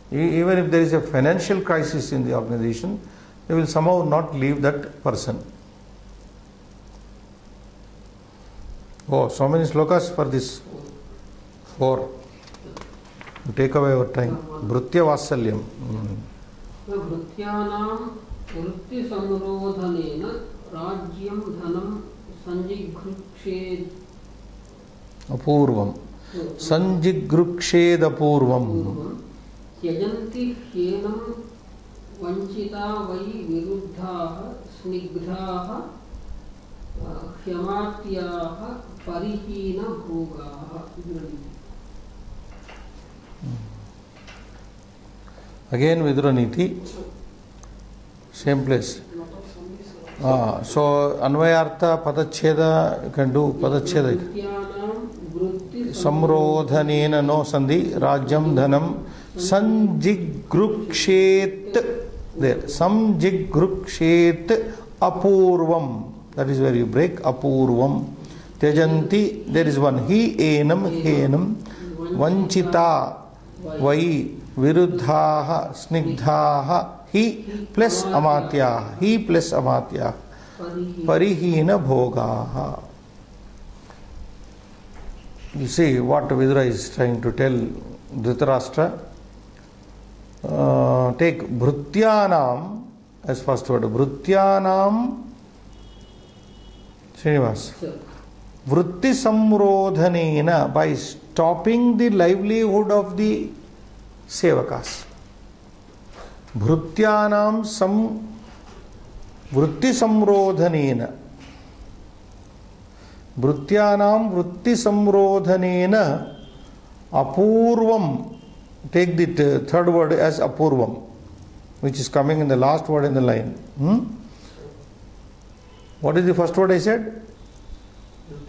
Even if there is a financial crisis in the organization, they will somehow not leave that person. Oh, so many slokas for this. 4. You take away our time. Bhrutya Vasalyam. Bhrutyanam vrutti samrodhanena rajyam dhanam sanjigrukshed apurvam. Sanjigrukshed apurvam. Yajanti hyenam vanchita vai viruddhaha snigdhaha hyamatyaha parihina bhogaha. Again Vidraniti, same place. So Anvayartha Padacheda, you can do Padacheda. Samrodhanena no sandhi, Rajyam Dhanam, Sanjigrukshet, there, Samjigrukshet Apurvam, that is where you break, Apurvam. Tyajanti, there is one, Hi enam henam, Vanchita, Vai, Viruddhaha, Snigdhaha, Hi plus Amatyaha, Hi plus Amatyaha, Parihina Bhogaha. You see what Vidura is trying to tell Dhritarashtra. Take Bhrutyanam as first word. Bhrutyanam, Srinivas. Vritti samrodhanena, by stopping the livelihood of the sevakas. Bhrutyanam वृत्ति संरोधनेन भृत्यानां वृत्ति संरोधनेन अपूर्वम, take the third word as apurvam, which is coming in the last word in the line. What is the first word I said?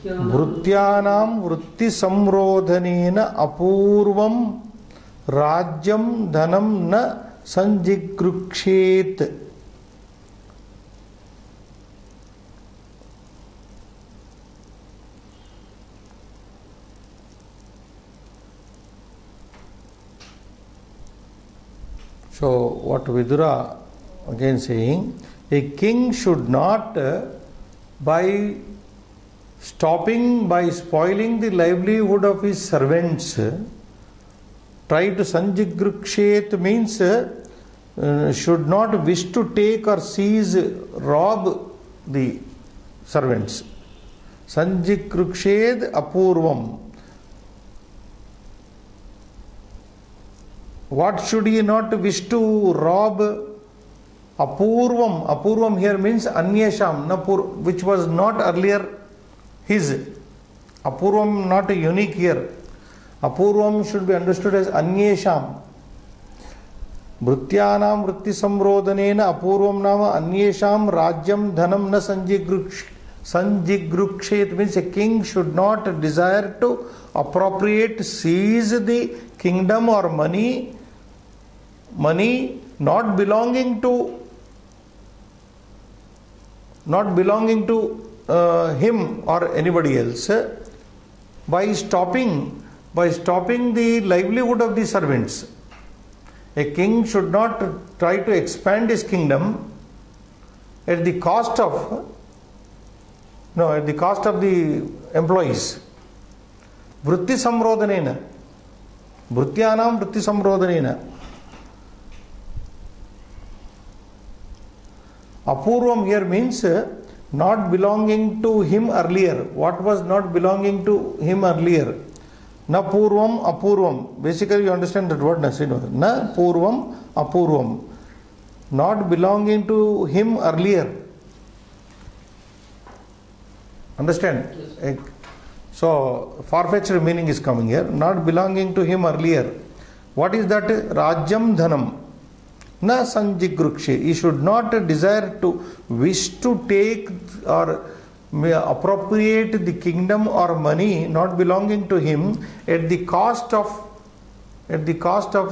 Vrityanam vritti samrodhanena apurvam rajyam dhanam na sanjigrukshet. So what Vidura again saying, a king should not by spoiling the livelihood of his servants try to sanjigrukshet, means should not wish to take or seize, rob the servants. Sanjigrukshet apurvam. What should he not wish to rob? Apurvam. Apurvam here means anyesham, which was not earlier his. Apurvam not a unique here. Apurvam should be understood as anyesham. Vrityanam vritti samrodhanena apurvam nama anyesham rajyam dhanam na sanjigrukshet, means a king should not desire to appropriate, seize the kingdom or money not belonging to him or anybody else by stopping the livelihood of the servants. A king should not try to expand his kingdom at the cost of the employees. Vritti samrodhanena, Vrityanam vritti samrodhanena. Apurvam here means not belonging to him earlier. What was not belonging to him earlier? Na purvam apurvam. Basically you understand that word, na purvam apurvam. Not belonging to him earlier. Understand? Yes. So far-fetched meaning is coming here. Not belonging to him earlier. What is that? Rajyam dhanam na sanjigrukshe. He should not desire to wish to take or appropriate the kingdom or money not belonging to him at the cost of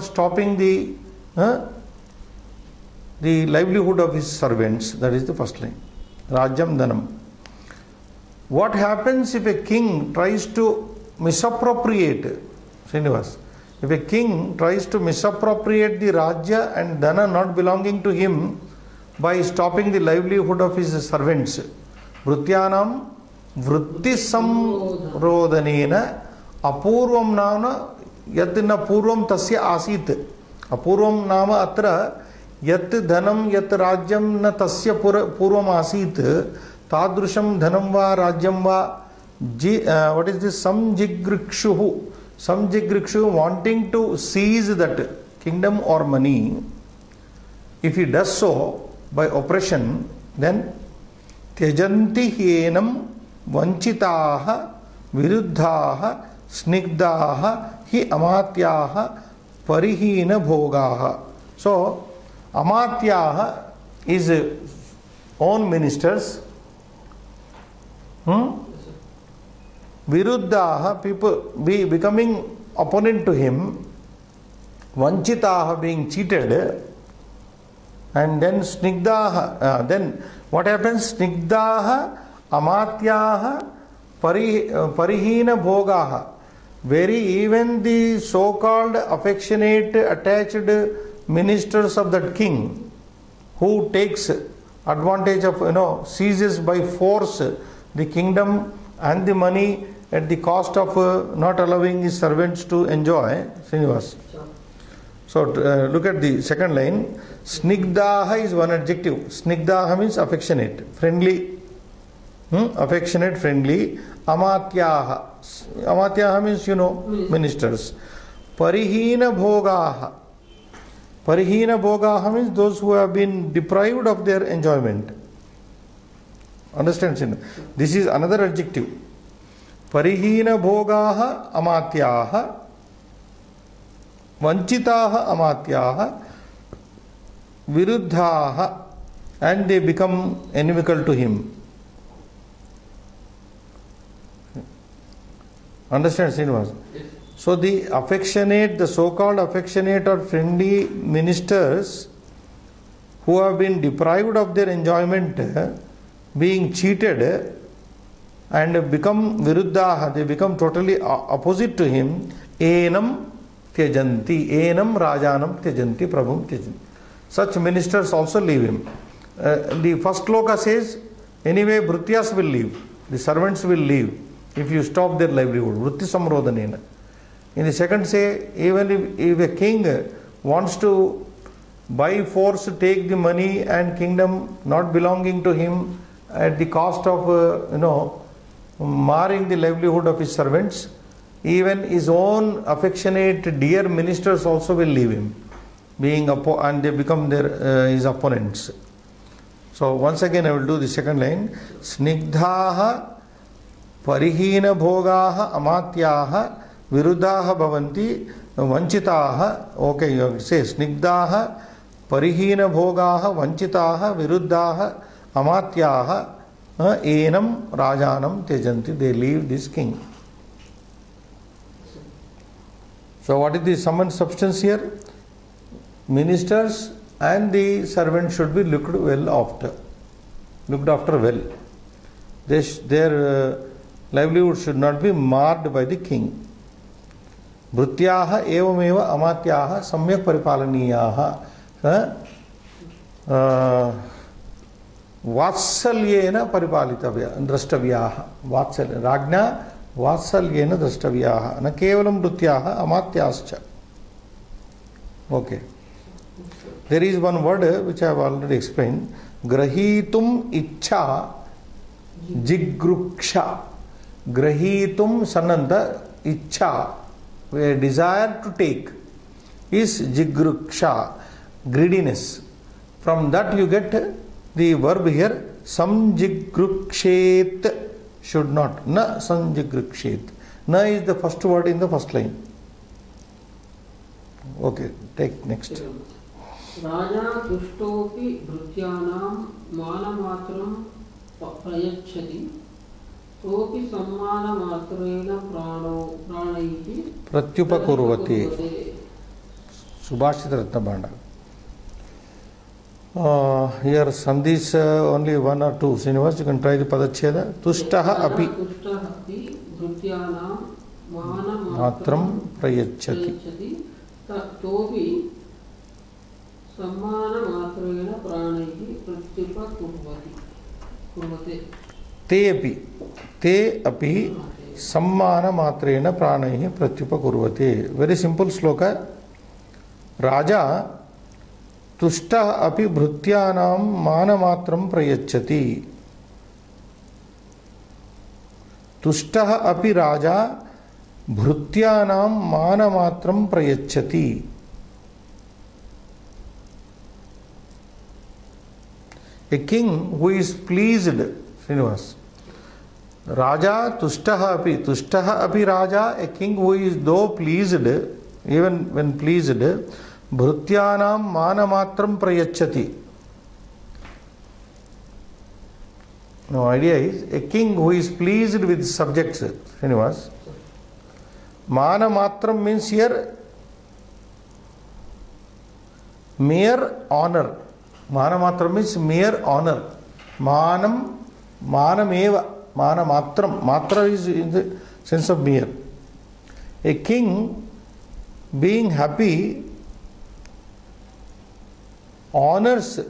stopping the livelihood of his servants. That is the first line. Rajyam dhanam. What happens if a king tries to misappropriate? Srinivas, if a king tries to misappropriate the Rajya and Dhana not belonging to him by stopping the livelihood of his servants, Vrityanam vritti samrodhanena apurvam nama yatina purvam tasya asit. Apurvam nama atra yat dhanam yat rajyam na tasya purvam asit. Tadrusham dhanam va rajyam va. What is this? Samjigrikshuhu. Samjigrikshu, wanting to seize that kingdom or money. If he does so by oppression, then tyajanti hyenam vanchitaha viruddhaha snigdhaha hi amatyaha parihina bhogaha. So amatyaha is own ministers. Viruddhaha, people becoming opponent to him. Vanchitaha, being cheated. And then snigdhaha, then what happens? Snigdhaha, amatyaha, parihina bhogaha. Very even the so-called affectionate, attached ministers of that king, who takes advantage of, seizes by force the kingdom and the money at the cost of not allowing his servants to enjoy. Srinivas. So look at the second line. Snigdhaha is one adjective. Snigdhaha means affectionate, friendly. Affectionate, friendly. Amatyaha. Amatyaha means, ministers. Parihina bhogaha. Parihina bhogaha means those who have been deprived of their enjoyment. Understand? This is another adjective. Parihina bhogaha amatyaha, vanchitaha amatyaha, viruddhaha, and they become inimical to him. Understand, Srinivas? Yes. So the affectionate, the so-called affectionate or friendly ministers who have been deprived of their enjoyment, being cheated, and become viruddhaha, they become totally opposite to him. Enam tyajanti, enam rajanam tyajanti, prabhum tyajanti. Such ministers also leave him. The first sloka says, anyway, bhrutyas will leave, the servants will leave if you stop their livelihood. Vritti samrodhanena. In the second say, even if a king wants to by force take the money and kingdom not belonging to him at the cost of marring the livelihood of his servants, even his own affectionate dear ministers also will leave him, and they become his opponents. So once again I will do the second line. Snigdhaha parihina bhogaha amatyaha viruddhaha bhavanti vanchitaha. Okay, you say snigdhaha parihina bhogaha vanchitaha viruddhaha amatyaha enam rajanam tyajanti. They leave this king. So what is the sum and substance here? Ministers and the servants should be looked after well. Their livelihood should not be marred by the king. Bhrutyaha evameva amatyaha samyak paripalaniyaha vatsalyena drashtavyaha. Rajna vatsalyena drashtavyaha. Na kevalam bhrutyaha amatyascha. Okay. There is one word which I have already explained. Grahitum ichha jigruksha. Grahitum sananta ichha, a desire to take, is jigruksha, greediness. From that you get the verb here, samjigrukshet, should not, na samjigrukshet. Na is the first word in the first line. Okay, take next. Raja tushtopi bhrutyanam manamatram prayachati topi sammanamatrena pranaihi pratyupakurvati. Subhashita Ratnabhanda. Here sandhis only one or two. Srinivas, you can try the padacheda. Tushtaha api bhrutyanam matram prayachati. Topi sammanamatrena pranaihi pratyupakurvati. Te api sammana matrena pranaihi pratyupakurvate. Very simple sloka. Raja tushta api bhrutyanam manamatram prayachati. Tushta api raja bhrutyanam manamatram prayachati. A king who is pleased, Srinivas. Raja tushtaha api raja, a king who is though pleased, even when pleased, bhrutyanam manamatram prayachati. No, idea is a king who is pleased with subjects, Srinivas. Manamatram means here mere honor. Manamatram means mere honor. Manameva. Manamatram. Matra is in the sense of mere. A king being happy honors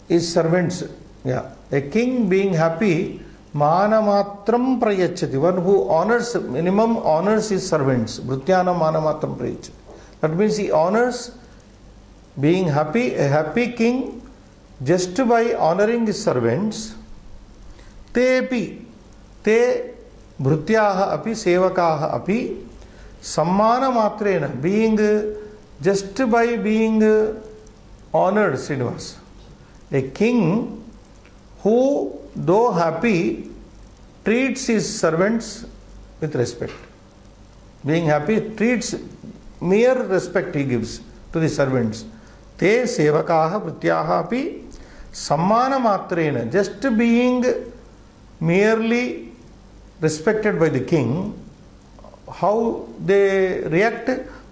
his servants. Yeah. A king being happy, manamatram prayachati. One who honors, minimum honors his servants. Bhrutyanam manamatram prayachati. That means he honors being happy. A happy king, just by honoring his servants, te bhrutyaha api sevakaha api sammana matrena, being just by being honored, Srinivas. A king who though happy, treats his servants with respect. Being happy, treats mere respect he gives to the servants. Te sevakaha vrityaha api sammana matrena, just being merely respected by the king, how they react?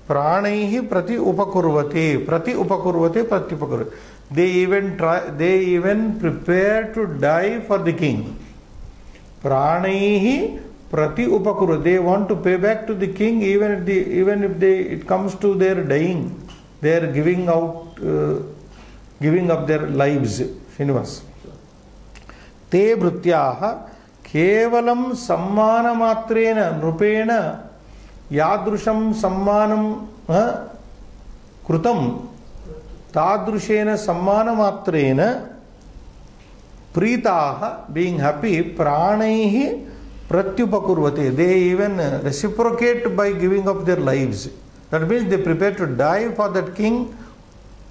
Pranaihi prati upakurvate, prati upakurvate. They even prepare to die for the king. Pranaihi prati upakurvate. They want to pay back to the king even if it comes to their dying. They are giving up their lives. Srinivas. Te bhrutyaha kevalam sammana matrena nrupena yadrusham sammanam krutam tadrushena sammana matrena pritaha, being happy, pranaihi pratyupakurvate. They even reciprocate by giving up their lives. That means they prepare to die for that king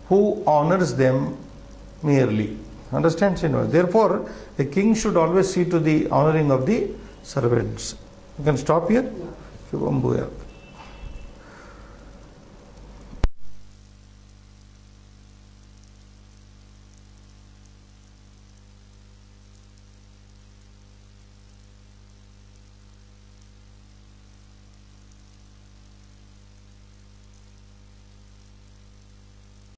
who honors them merely. Understand, Srinivas? Therefore, a king should always see to the honoring of the servants. You can stop here. Shubham Bhuya.